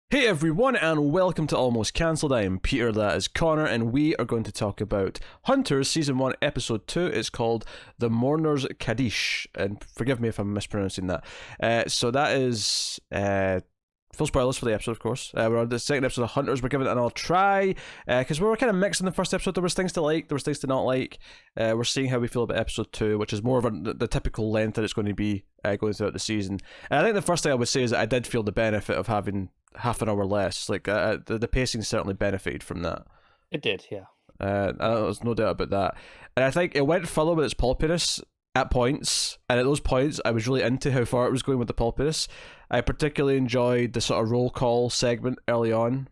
Hey everyone, and welcome to Almost Cancelled. I am Peter, that is Connor, and we are going to talk about Hunters Season 1, Episode 2. It's called The Mourner's Kaddish, and forgive me if I'm mispronouncing that. So that is full spoilers for the episode, of course. We're on the second episode of Hunters. We're giving it another try, because we were kind of mixed in the first episode. There was things to like, there was things to not like. We're seeing how we feel about Episode 2, which is more of the typical length that it's going to be going throughout the season. And I think the first thing I would say is that I did feel the benefit of having half an hour less. Like the pacing certainly benefited from that. It did, yeah. There's no doubt about that. And I think it went further with its pulpiness at points, and at those points I was really into how far it was going with the pulpiness. I particularly enjoyed the sort of roll call segment early on.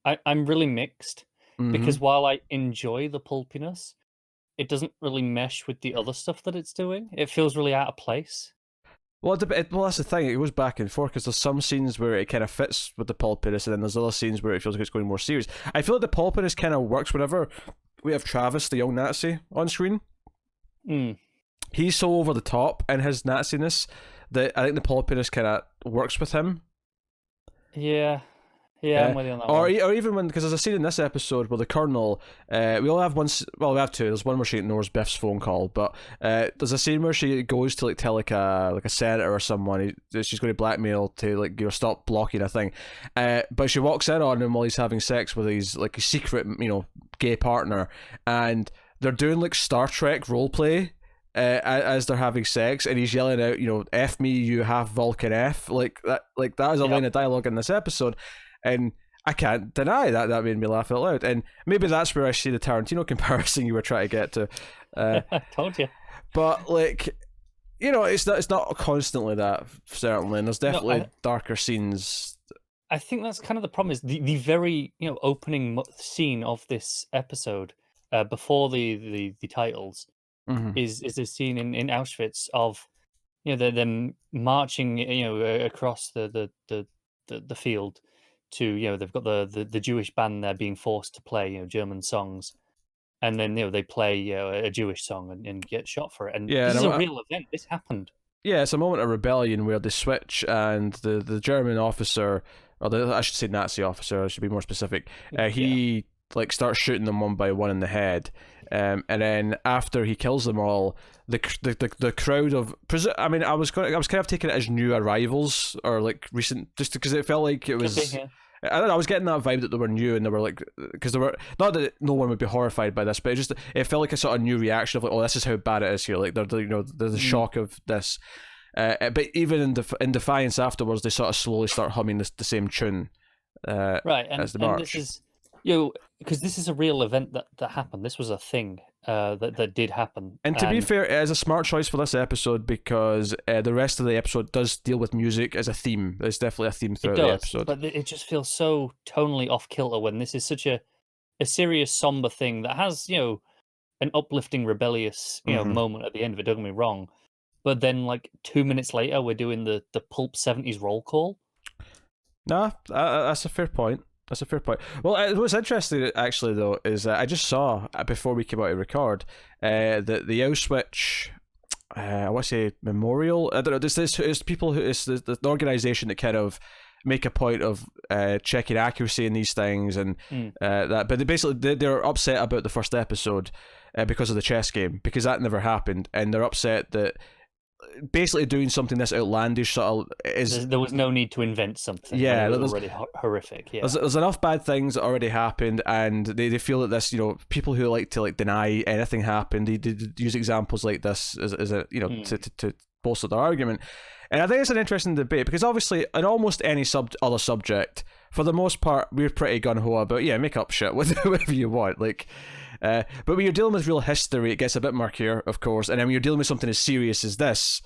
I'm really mixed, because while I enjoy the pulpiness, it doesn't really mesh with the other stuff that it's doing. It feels really out of place. Well, that's the thing. It goes back and forth because there's some scenes where it kind of fits with the pulpiness, and then there's other scenes where it feels like it's going more serious. I feel like the pulpiness kind of works whenever we have Travis, the young Nazi, on screen. He's so over the top in his Nazi-ness that I think the pulpiness kind of works with him. Yeah, I'm with you on that or one. Or even when, because there's a scene in this episode where the Colonel, we all have one, well, we have two. There's one where she ignores Biff's phone call, but there's a scene where she goes to tell like a senator or someone she's going to blackmail to stop blocking a thing, but she walks in on him while he's having sex with his secret gay partner, and they're doing like Star Trek roleplay. As they're having sex, and he's yelling out, "F me, you half Vulcan F." Like that is a line of dialogue in this episode, and I can't deny that made me laugh out loud. And maybe that's where I see the Tarantino comparison you were trying to get to. I told you. But it's not constantly that, certainly, and there's definitely darker scenes. I think that's kind of the problem. Is the very opening scene of this episode before the titles. Is a scene in Auschwitz of them marching across the field to they've got the Jewish band there being forced to play German songs, and then they play a Jewish song and get shot for it. And this is a real event. This happened. Yeah, it's a moment of rebellion where they switch, and the German officer, or I should say Nazi officer, I should be more specific. He starts shooting them one by one in the head. And then after he kills them all, the crowd of I was kind of taking it as new arrivals or recent, just because it felt like it was. I don't know, I was getting that vibe that they were new, and they were because they were, not that no one would be horrified by this, but it felt like a sort of new reaction of oh, this is how bad it is here. Like there's the shock of this. But even in defiance afterwards, they sort of slowly start humming the same tune. Right, as the march. And this is because this is a real event that happened. This was a thing that did happen. And to be fair, it is a smart choice for this episode because the rest of the episode does deal with music as a theme. There's definitely a theme throughout the episode. But it just feels so tonally off kilter when this is such a serious, somber thing that has an uplifting, rebellious moment at the end of it. Don't get me wrong, but then 2 minutes later, we're doing the pulp 70s roll call. Nah, that's a fair point. That's a fair point. Well, what's interesting, actually, though, is I just saw, before we came out to record, that the Auschwitz, I want to say memorial, I don't know, it's people it's the organisation that kind of make a point of checking accuracy in these things, and that, but they're upset about the first episode because of the chess game, because that never happened, and they're upset that basically doing something this outlandish sort of is. There was no need to invent something. Yeah, it was already horrific. Yeah, there's enough bad things that already happened, and they feel that this, people who like to deny anything happened, they use examples like this as a to bolster their argument. And I think it's an interesting debate because obviously in almost any other subject, for the most part, we're pretty gung-ho about make up shit whatever you want, but when you're dealing with real history, it gets a bit murkier, of course. And then when you're dealing with something as serious as this,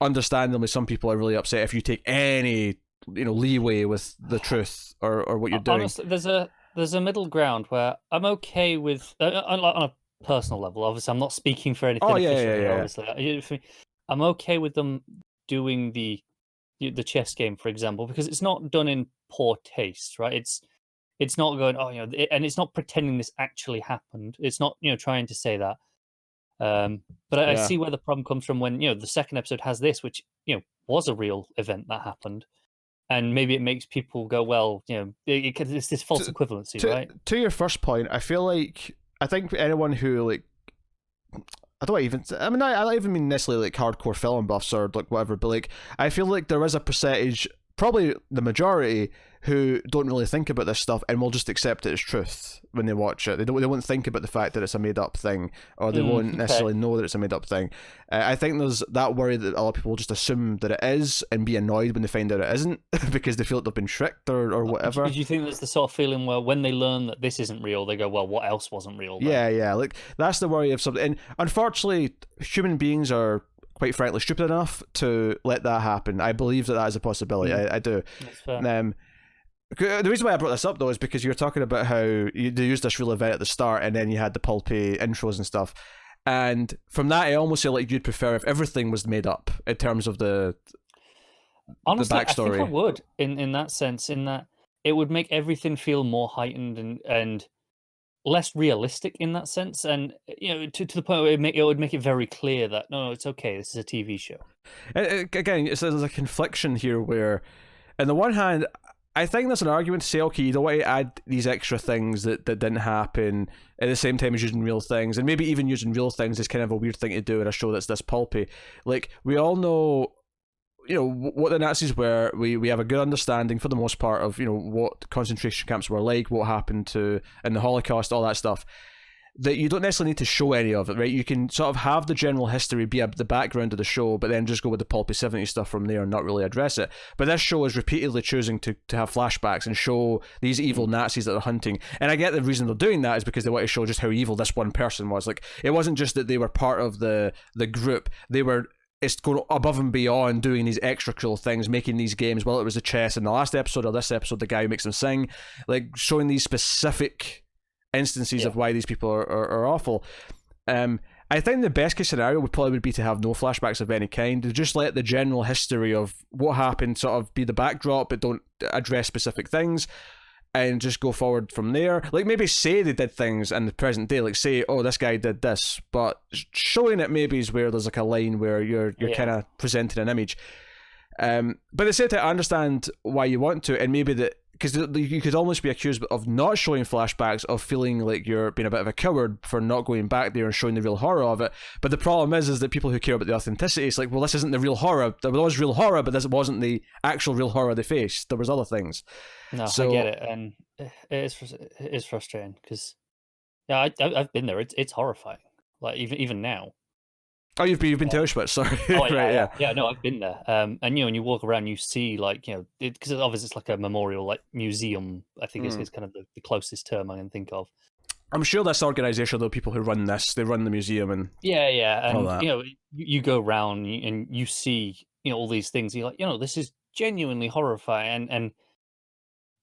understandably, some people are really upset if you take any leeway with the truth or what you're doing. Honestly, there's a middle ground where I'm okay with on a personal level. Obviously, I'm not speaking for anything officially. Obviously, I'm okay with them doing the chess game, for example, because it's not done in poor taste, right? It's not going, and it's not pretending this actually happened. It's not, trying to say that. But I see where the problem comes from when, the second episode has this, which, was a real event that happened. and maybe it makes people go, well, it's this false equivalency, right? To your first point, I think anyone who like, I don't even mean necessarily like hardcore film buffs or like whatever, but like I feel like there is a percentage, probably the majority, who don't really think about this stuff and will just accept it as truth when they watch it. They won't think about the fact that it's a made up thing, or they won't necessarily know that it's a made up thing. I think there's that worry that a lot of people just assume that it is and be annoyed when they find out it isn't because they feel like they've been tricked or whatever. Do you think there's the sort of feeling where when they learn that this isn't real, they go, well, what else wasn't real then? Yeah, like that's the worry of something. And unfortunately, human beings are quite frankly stupid enough to let that happen. I believe that is a possibility. I do. That's fair. The reason why I brought this up though is because you were talking about how they used this real event at the start and then you had the pulpy intros and stuff, and from that I almost feel like you'd prefer if everything was made up in terms of honestly, the backstory. I think I would in that sense, in that it would make everything feel more heightened and less realistic in that sense, and to the point where it would make it very clear that no, it's okay, this is a TV show. Again, there's a confliction here where, on the one hand, I think there's an argument to say, okay, you don't want to add these extra things that didn't happen at the same time as using real things, and maybe even using real things is kind of a weird thing to do in a show that's this pulpy. Like, we all know, what the Nazis were. We have a good understanding for the most part of, what concentration camps were like, what happened in the Holocaust, all that stuff. That you don't necessarily need to show any of it, right? You can sort of have the general history be the background of the show, but then just go with the pulpy 70s stuff from there and not really address it. But this show is repeatedly choosing to have flashbacks and show these evil Nazis that they're hunting. And I get the reason they're doing that is because they want to show just how evil this one person was. Like, it wasn't just that they were part of the group. It's going above and beyond doing these extra cool things, making these games. Well, it was the chess in the last episode, or this episode, the guy who makes them sing, like showing these specific instances of why these people are awful. I think the best case scenario would be to have no flashbacks of any kind, to just let the general history of what happened sort of be the backdrop, but don't address specific things, and just go forward from there. Like, maybe say they did things in the present day, like say, oh, this guy did this, but showing it maybe is where there's like a line where you're kind of presenting an image. But at the same time, I understand why you want to, and maybe that, because you could almost be accused of not showing flashbacks, of feeling like you're being a bit of a coward for not going back there and showing the real horror of it. But the problem is that people who care about the authenticity, it's like, well, this isn't the real horror. There was real horror, but this wasn't the actual real horror they faced. There was other things. No, so, I get it, and it is frustrating because I've been there. It's horrifying. Like even now. Oh, you've been to Auschwitz, sorry. Oh, yeah, right, yeah. No, I've been there. And when you walk around, you see because obviously it's like a memorial, like museum. I think is kind of the closest term I can think of. I'm sure this organization, though, people who run this, they run the museum and and you go around and you see all these things. You're like, this is genuinely horrifying, and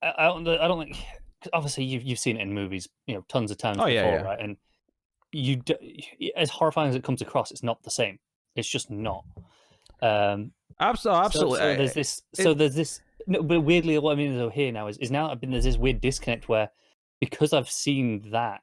I don't think, obviously you've seen it in movies, tons of times before, right? And as horrifying as it comes across, it's not the same. It's just not. Absolutely. So there's this. No, but weirdly, what I mean though here now is now there's this weird disconnect where, because I've seen that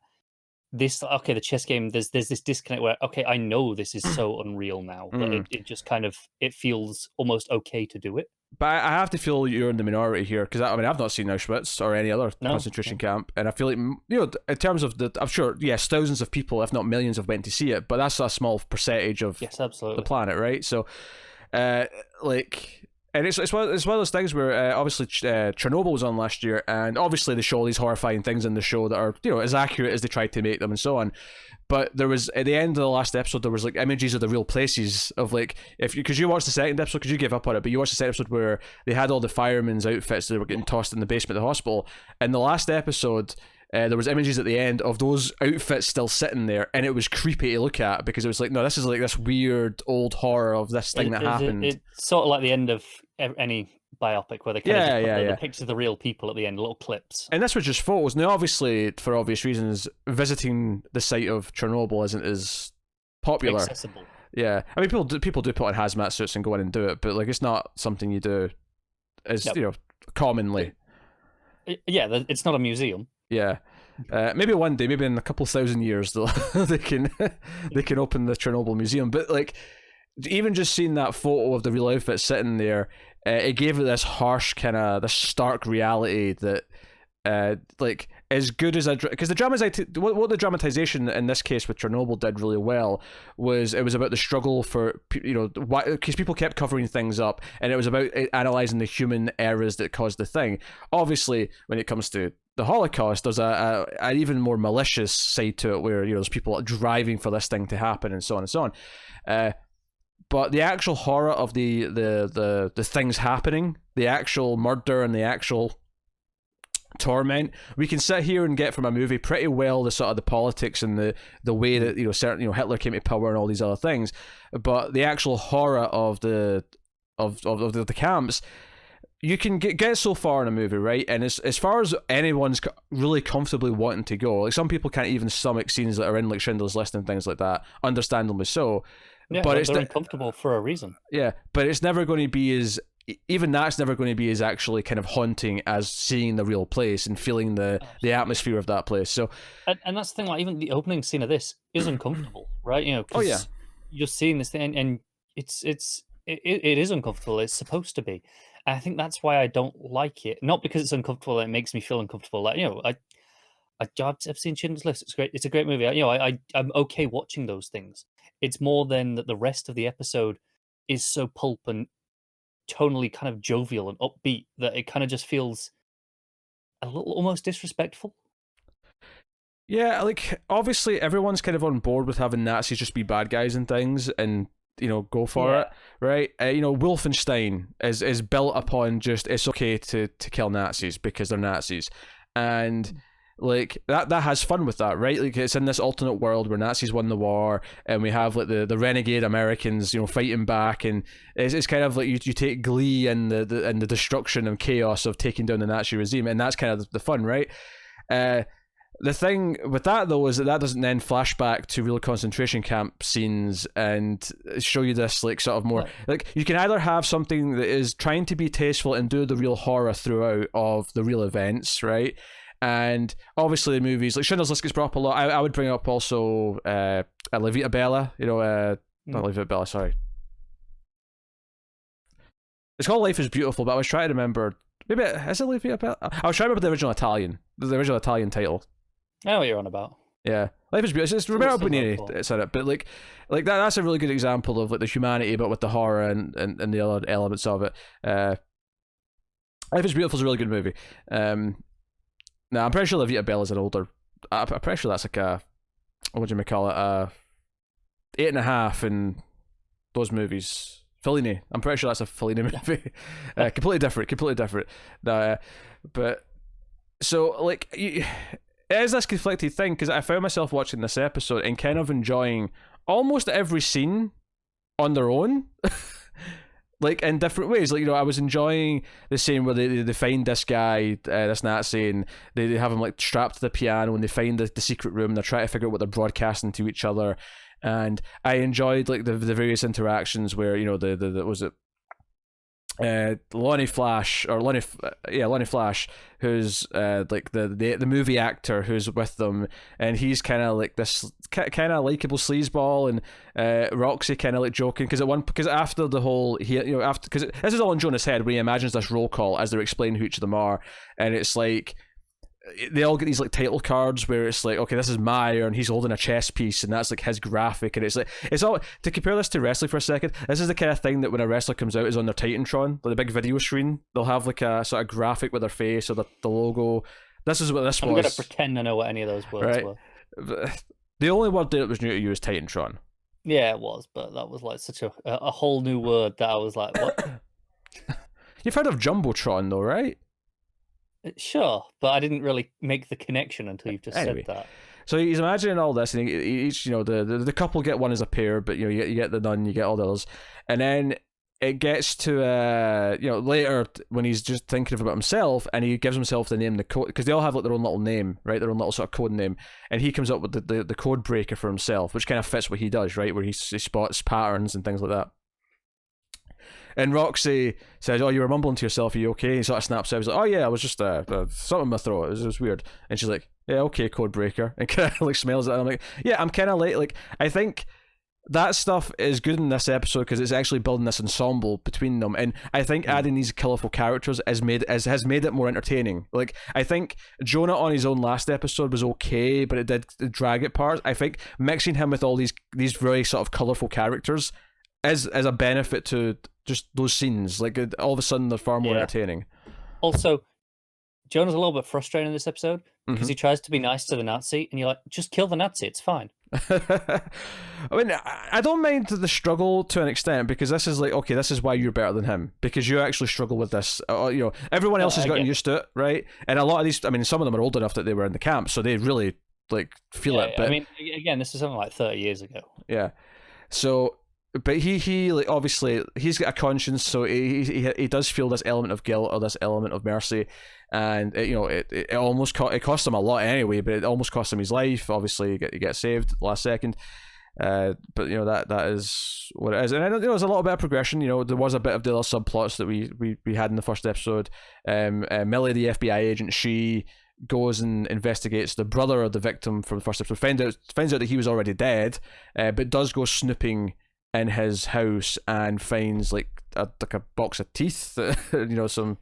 the chess game, there's this disconnect where I know this is so unreal now, but it just kind of it feels almost okay to do it. But I have to feel you're in the minority here, because I've not seen Auschwitz or any other concentration camp, and I feel like, in terms of I'm sure, yes, thousands of people, if not millions, have went to see it, but that's a small percentage of the planet, right? So, and it's one of those things where obviously Chernobyl was on last year, and obviously they show these horrifying things in the show that are as accurate as they tried to make them and so on. But there was, at the end of the last episode, there was like images of the real places of like, because you watched the second episode, because you gave up on it, but you watched the second episode where they had all the firemen's outfits that were getting tossed in the basement of the hospital. In the last episode, there was images at the end of those outfits still sitting there, and it was creepy to look at, because it was like, no, this is like this weird old horror of this thing that happened. It's sort of like the end of any biopic where they kind of just put the pictures of the real people at the end, little clips. And this was just photos. Now, obviously, for obvious reasons, visiting the site of Chernobyl isn't as popular. Accessible. Yeah, I mean, people do put on hazmat suits and go in and do it, but like, it's not something you do as commonly. Yeah, it's not a museum. Yeah. Maybe one day, maybe in a couple thousand years, they can open the Chernobyl museum. But like, even just seeing that photo of the real outfit sitting there, it gave it this harsh kind of this stark reality that like as good as because what the dramatization in this case with Chernobyl did really well was it was about the struggle for why, because people kept covering things up, and it was about analyzing the human errors that caused the thing. Obviously, when it comes to the Holocaust, there's an even more malicious side to it, where there's people driving for this thing to happen and so on and so on. But the actual horror of the things happening, the actual murder and the actual torment, we can sit here and get from a movie pretty well the sort of the politics and the way that certain Hitler came to power and all these other things, but the actual horror of the camps, you can get so far in a movie, right? And as far as anyone's really comfortably wanting to go, like some people can't even stomach scenes that are in like Schindler's List and things like that, understandably so. Yeah, but they're uncomfortable for a reason. Yeah, but it's never going to be as even that's never going to be as actually kind of haunting as seeing the real place and feeling the atmosphere of that place. So, and that's the thing. Like even the opening scene of this is uncomfortable, right? You're seeing this thing, and it is uncomfortable. It's supposed to be. And I think that's why I don't like it. Not because it's uncomfortable; it makes me feel uncomfortable. Like I've seen Schindler's List. It's great. It's a great movie. I'm okay watching those things. It's more than that the rest of the episode is so pulp and tonally kind of jovial and upbeat that it kind of just feels a little almost disrespectful. Yeah, like obviously everyone's kind of on board with having Nazis just be bad guys and things, and go for it, right? Wolfenstein is built upon just it's okay to kill Nazis because they're Nazis, and like that has fun with that, right? Like it's in this alternate world where Nazis won the war, and we have like the renegade Americans, fighting back, and it's kind of like you take glee in the destruction and chaos of taking down the Nazi regime, and that's kind of the fun, right? The thing with that though is that doesn't then flash back to real concentration camp scenes and show you this like sort of more like you can either have something that is trying to be tasteful and do the real horror throughout of the real events, right? And obviously the movies like Schindler's List gets brought up a lot. I would bring up also La Vita Bella, not La Vita Bella, sorry. It's called Life is Beautiful, but I was trying to remember, maybe is it La Vita Bella? I was trying to remember the original Italian title. I know what you're on about. Yeah, Life is Beautiful. It's Roberto Benigni said it, but like that's a really good example of like the humanity, but with the horror and the other elements of it. Life is Beautiful is a really good movie. Now I'm pretty sure La Vita Bella is an older. I'm pretty sure that's like a what do you call it? 8.5 in those movies. Fellini. I'm pretty sure that's a Fellini movie. Completely different. But so like. It is this conflicted thing because I found myself watching this episode and kind of enjoying almost every scene on their own, like in different ways. Like I was enjoying the scene where they find this guy, this Nazi, and they have him like strapped to the piano, and they find the secret room. And they're trying to figure out what they're broadcasting to each other, and I enjoyed like the various interactions where the was it. Lonnie Flash, who's like the movie actor who's with them, and he's kind of like this kind of likable sleazeball, and Roxy kind of like joking because after the whole because this is all in Jonah's head when he imagines this roll call as they're explaining who each of them are, and it's like they all get these like title cards where it's like, okay, this is Meyer and he's holding a chess piece and that's like his graphic, and it's like it's all to compare this to wrestling for a second. This is the kind of thing that when a wrestler comes out is on their Titantron, like the big video screen, they'll have like a sort of graphic with their face or the logo. This is what this was. I'm gonna pretend I know what any of those words were. The only word that was new to you is Titantron. Yeah, it was, but that was like such a whole new word that I was like, what? You've heard of Jumbotron though, right? Sure, but I didn't really make the connection until you've just said that. So he's imagining all this, and each the couple get one as a pair, but you get the nun, you get all the others, and then it gets to later when he's just thinking about himself, and he gives himself the name, the code, because they all have like their own little name, right? Their own little sort of code name, and he comes up with the code breaker for himself, which kind of fits what he does, right? Where he spots patterns and things like that. And Roxy says, "Oh, you were mumbling to yourself. Are you okay?" He sort of snaps out. He's like, "Oh yeah, I was just something in my throat. It was weird." And she's like, "Yeah, okay, code breaker." And kind of like smells it. And I'm like, "Yeah, I'm kind of like I think that stuff is good in this episode because it's actually building this ensemble between them, and I think adding these colourful characters has made it more entertaining. Like, I think Jonah on his own last episode was okay, but it did drag at parts. I think mixing him with all these very sort of colourful characters is a benefit to just those scenes. Like, all of a sudden they're far more entertaining. Also, Jonah's a little bit frustrating in this episode because he tries to be nice to the Nazi, and you're like, just kill the Nazi, it's fine. I mean, I don't mind the struggle to an extent, because this is like, okay, this is why you're better than him, because you actually struggle with this. Everyone else has gotten used to it, right? And a lot of these, I mean, some of them are old enough that they were in the camp, so they really like feel it. But I mean, again, this is something like 30 years ago. Yeah. So, but he like, obviously he's got a conscience, so he does feel this element of guilt or this element of mercy, and it almost cost him a lot anyway, but it almost cost him his life. Obviously, he gets saved last second, but that is what it is. And I know there was a little bit of progression. There was a bit of the other subplots that we had in the first episode. Millie, the FBI agent, she goes and investigates the brother of the victim from the first episode. Finds out that he was already dead, but does go snooping in his house and finds like a box of teeth. Some.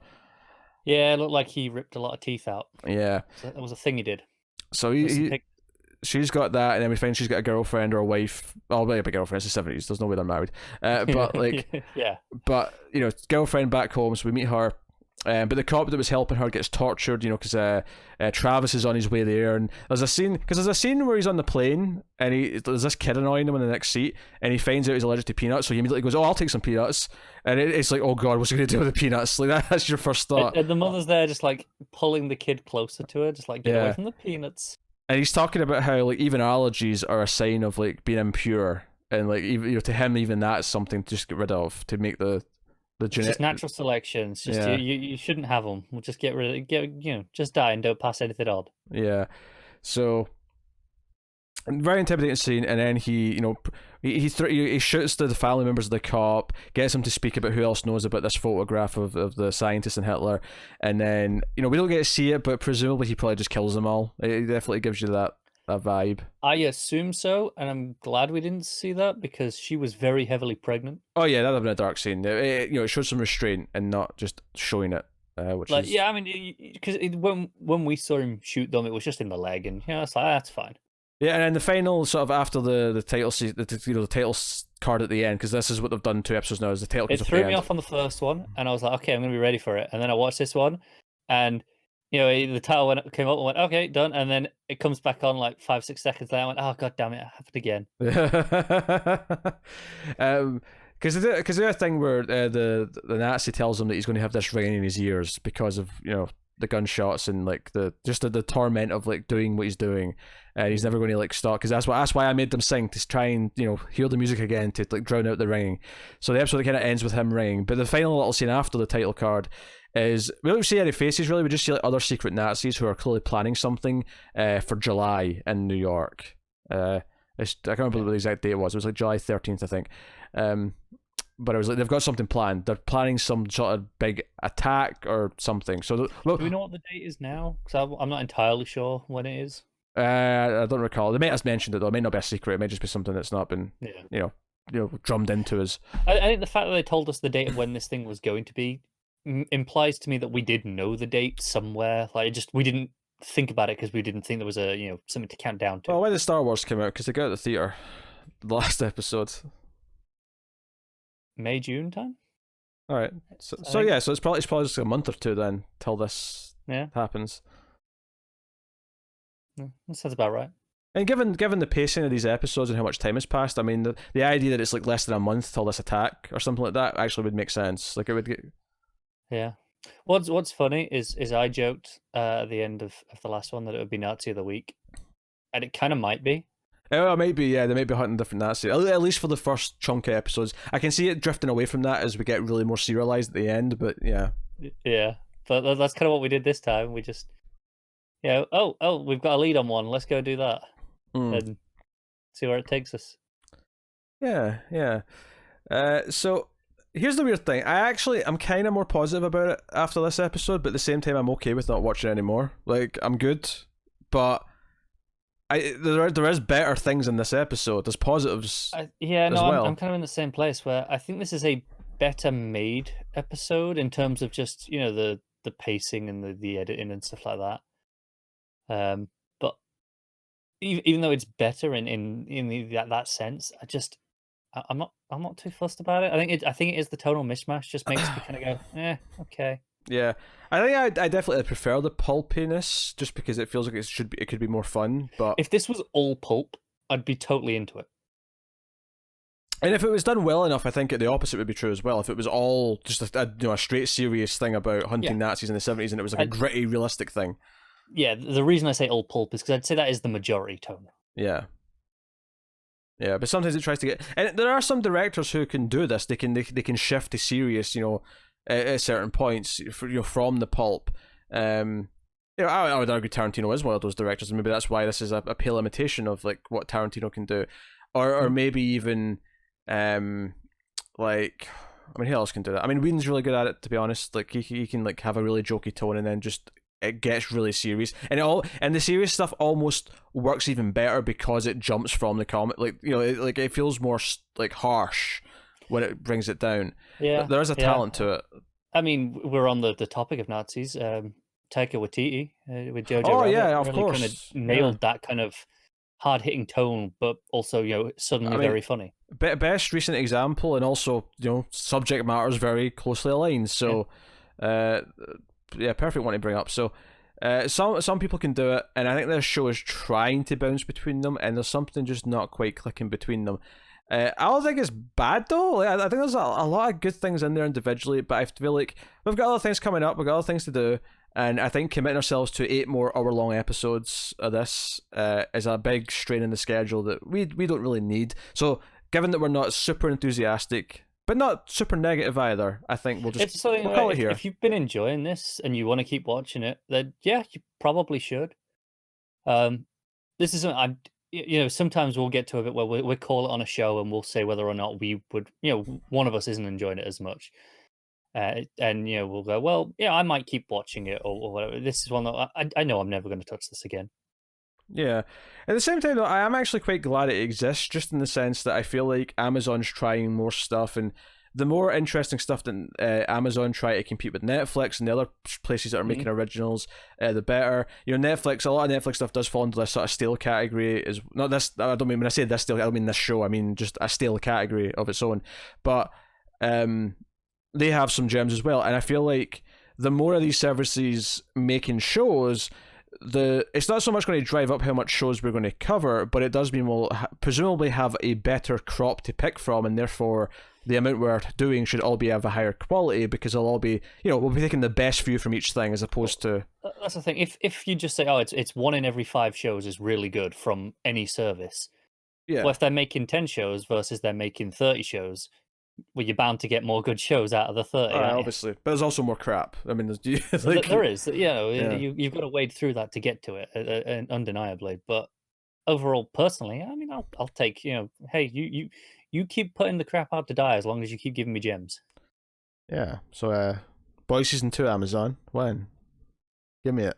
Yeah, it looked like he ripped a lot of teeth out. Yeah, so that was a thing he did. So she's got that, and then we find she's got a girlfriend or a wife. Oh, maybe a girlfriend. It's the 70s. There's no way they're married. But like, yeah. But girlfriend back home. So we meet her. But the cop that was helping her gets tortured, because Travis is on his way there, and there's a scene where he's on the plane, and there's this kid annoying him in the next seat, and he finds out he's allergic to peanuts, so he immediately goes, "Oh, I'll take some peanuts," and it's like, "Oh God, what's he gonna do with the peanuts?" Like that's your first thought. And the mother's there, just like pulling the kid closer to her, just like get away from the peanuts. And he's talking about how like even allergies are a sign of like being impure, and like even to him even that's something to just get rid of, to make the it's just natural selection. It's just you shouldn't have them. We'll just get rid of just die and don't pass anything on. Yeah, so very intimidating scene, and then he shoots the family members of the cop, gets him to speak about who else knows about this photograph of the scientist and Hitler, and then we don't get to see it, but presumably he probably just kills them all. It definitely gives you that vibe. I assume so, and I'm glad we didn't see that because she was very heavily pregnant. Oh yeah, that'd have been a dark scene. It showed some restraint and not just showing it. Which is... I mean, because when we saw him shoot them, it was just in the leg, and it's like that's fine. Yeah, and then the final sort of after the title, the title card at the end, because this is what they've done 2 episodes now. Is the title? It threw me off on the first one, and I was like, okay, I'm gonna be ready for it. And then I watched this one, and the title came up and went, okay, done. And then it comes back on like 5-6 seconds later. I went, oh god damn it, it happened again. Because the other thing where the Nazi tells him that he's going to have this ringing in his ears because of the gunshots and like the torment of like doing what he's doing, and he's never going to like stop, because that's why I made them sing, to try and hear the music again, to like drown out the ringing. So the episode kind of ends with him ringing, but the final little scene after the title card is we don't see any faces really. We just see like other secret Nazis who are clearly planning something for July in New York. I can't remember what the exact date was. It was like July 13th, I think. But it was like they've got something planned. They're planning some sort of big attack or something. So do we know what the date is now? Because I'm not entirely sure when it is. I don't recall. They might have mentioned it though. It might not be a secret. It might just be something that's not been drummed into us. I think the fact that they told us the date of when this thing was going to be implies to me that we did know the date somewhere. Like we didn't think about it because we didn't think there was a something to count down to. Well, when the Star Wars came out, because they got out of the theater, the last episode. May, June time. All right, so it's probably just a month or 2 then till this happens. Yeah, that sounds about right. And given the pacing of these episodes and how much time has passed, I mean, the idea that it's like less than a month till this attack or something like that actually would make sense. Like it would get. Yeah. What's funny is I joked at the end of the last one that it would be Nazi of the week, and it kind of might be. Oh, it might be, yeah. They might be hunting different Nazis, at least for the first chunk of episodes. I can see it drifting away from that as we get really more serialized at the end, but yeah. Yeah, but that's kind of what we did this time. We just, oh, we've got a lead on one. Let's go do that and see where it takes us. Yeah. So here's the weird thing. I'm kind of more positive about it after this episode, but at the same time, I'm okay with not watching anymore. Like, I'm good, but there is better things in this episode. There's positives. I'm kind of in the same place where I think this is a better made episode in terms of just the pacing and the editing and stuff like that. But even though it's better in that sense, I'm not too fussed about it. I think it is the tonal mismatch just makes me kind of go, okay. Yeah, I think I definitely prefer the pulpiness just because it feels like it could be more fun. But if this was all pulp, I'd be totally into it. And if it was done well enough, I think the opposite would be true as well. If it was all just a straight serious thing about hunting Nazis in the 70s and it was like a gritty, realistic thing. Yeah, the reason I say all pulp is because I'd say that is the majority tone. Yeah. Yeah, but sometimes it tries to get... And there are some directors who can do this. They can shift to serious, at certain points from the pulp. I would argue Tarantino is one of those directors, and maybe that's why this is a pale imitation of like what Tarantino can do. Or maybe even... who else can do that? I mean, Whedon's really good at it, to be honest. Like he can like have a really jokey tone, and then just it gets really serious, and the serious stuff almost works even better because it jumps from the comic. Like it feels more like harsh when it brings it down. Yeah, there is a talent to it. I mean, we're on the topic of Nazis. Taika Waititi with Jojo. Oh Rabbit, yeah, of really course, kind of nailed that kind of hard-hitting tone, but also suddenly very funny. Best recent example, and also subject matter is very closely aligned. So, perfect one to bring up. So, some people can do it, and I think this show is trying to bounce between them, and there's something just not quite clicking between them. I don't think it's bad though. I think there's a lot of good things in there individually, but I feel like we've got other things coming up. We've got other things to do. And I think committing ourselves to 8 more hour-long episodes of this is a big strain in the schedule that we don't really need. So, given that we're not super enthusiastic, but not super negative either, I think we'll call it here. If you've been enjoying this and you want to keep watching it, then you probably should. This isn't. Sometimes we'll get to a bit where we call it on a show and we'll say whether or not we would. One of us isn't enjoying it as much. We'll go, well, I might keep watching it or whatever. This is one that I know I'm never going to touch this again. Yeah. At the same time, though, I am actually quite glad it exists, just in the sense that I feel like Amazon's trying more stuff, and the more interesting stuff that Amazon try to compete with Netflix and the other places that are making originals, the better. Netflix, a lot of Netflix stuff does fall into this sort of stale category. Is not this. I don't mean when I say this stale, I don't mean this show. I mean just a stale category of its own. But they have some gems as well, and I feel like the more of these services making shows, it's not so much going to drive up how much shows we're going to cover, but it does mean we'll presumably have a better crop to pick from, and therefore the amount we're doing should all be of a higher quality, because it'll all be, we'll be taking the best view from each thing as opposed to... That's the thing. If you just say, it's 1 in every 5 shows is really good from any service, well, if they're making 10 shows versus they're making 30 shows, well, you're bound to get more good shows out of the 30. Obviously, but there's also more crap. I mean, there is. You've got to wade through that to get to it, undeniably. But overall, personally, I mean, I'll take. Hey, you keep putting the crap out to die as long as you keep giving me gems. Yeah. So, Boys Season 2, Amazon. When? Give me it.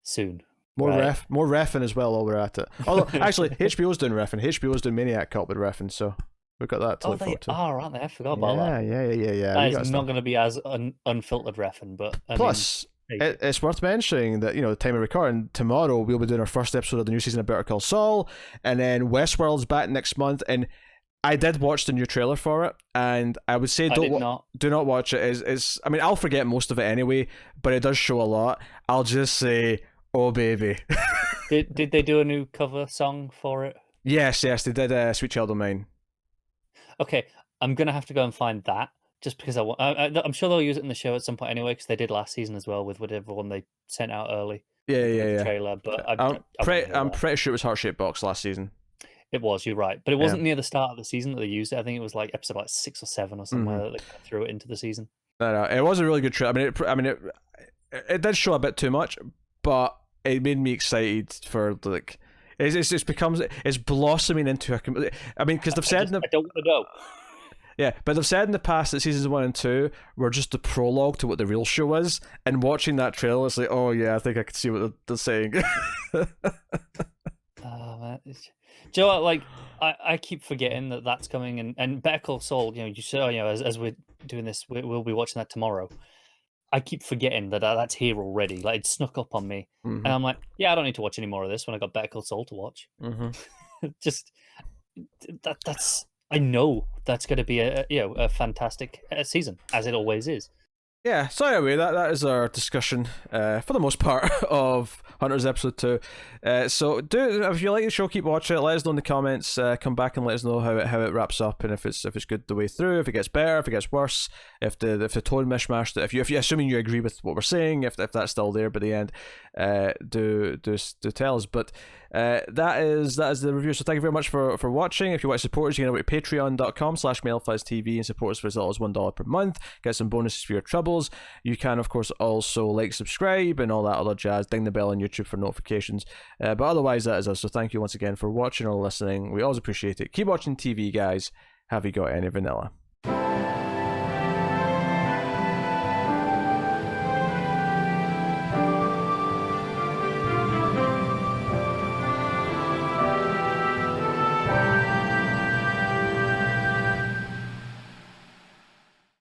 Soon. More reffing as well while we're at it. Although, actually, HBO's doing reffing. HBO's doing Maniac Cop with reffing, so. We've got that to look forward to. Aren't they? I forgot about that. Yeah. That is not going to be as unfiltered reffing, but... Plus, it's worth mentioning that, the time of recording, tomorrow we'll be doing our first episode of the new season of Better Call Saul, and then Westworld's back next month, and I did watch the new trailer for it, and I would say do not watch it. I mean, I'll forget most of it anyway, but it does show a lot. I'll just say, oh baby. Did they do a new cover song for it? Yes, they did Sweet Child of Mine. Okay, I'm gonna have to go and find that just because I'm sure they'll use it in the show at some point anyway, because they did last season as well with whatever one they sent out early. Yeah. Trailer, but I'm pretty sure it was Heart Shaped Box last season. It was. You're right, but it wasn't near the start of the season that they used it. I think it was like episode 6 or 7 or somewhere that they threw it into the season. No, it was a really good trailer. It did show a bit too much, but it made me excited for like. It's blossoming into a... I mean, because they've said... I don't want to go. Yeah, but they've said in the past that seasons 1 and 2 were just the prologue to what the real show is, and watching that trailer, it's like, oh yeah, I think I can see what they're saying. Man. Do you know what? Like, I keep forgetting that that's coming, and Better Call Saul. You know, you saw, you know, as we're doing this, we'll be watching that tomorrow. I keep forgetting that that's here already. Like, it snuck up on me, and I'm like, yeah, I don't need to watch any more of this when I got Better Call Saul to watch. Just that's I know that's going to be a fantastic season, as it always is. Yeah, so anyway, that is our discussion, for the most part, of Hunters episode 2. So if you like the show, keep watching it. Let us know in the comments. Come back and let us know how it wraps up, and if it's good the way through, if it gets better, if it gets worse, if the tone mishmashed, if you assuming you agree with what we're saying, if that's still there by the end, do tell us. But that is the review. So thank you very much for watching. If you want to support us, you can go to patreon.com/MailFuzzTV and support us for as little as $1 per month. Get some bonuses for your troubles. You can, of course, also like, subscribe, and all that other jazz. Ding the bell on YouTube for notifications. But otherwise, that is us. So thank you once again for watching or listening. We always appreciate it. Keep watching TV, guys. Have you got any vanilla?